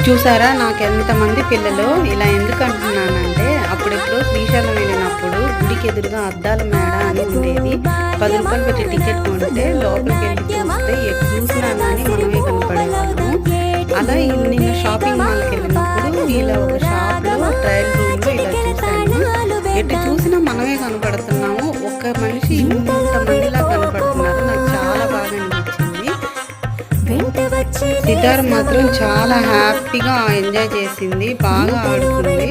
చూసారా నాకు ఎంతమంది పిల్లలు. ఇలా ఎందుకు అంటున్నానంటే అప్పుడెప్పుడో శ్రీశైలం వెళ్ళినప్పుడు గుడికి ఎదురుగా అద్దాల మేడ అని ఉండేది. 10 రూపాయలు పెట్టి టికెట్ కొంటే లోపలికి వెళ్ళి చూస్తే ఎప్పుడు చూసినా కానీ మనమే కనపడేవాళ్ళము. అలా నిన్న షాపింగ్ మాల్కి వెళ్ళినప్పుడు ఇలా ఒక షాప్లో ట్రయల్ రూమ్లో ఇలా చూసాను. ఎటు చూసినా మనమే కనపడుతున్నాము. ఒక్క మనిషి ఇంతమందిలా కనపడుతున్నారు. నాకు చాలా బాగా అనిపించింది. సితార్ మాత్రం చాలా హ్యాపీగా ఎంజాయ్ చేసింది, బాగా ఆడుకుంది.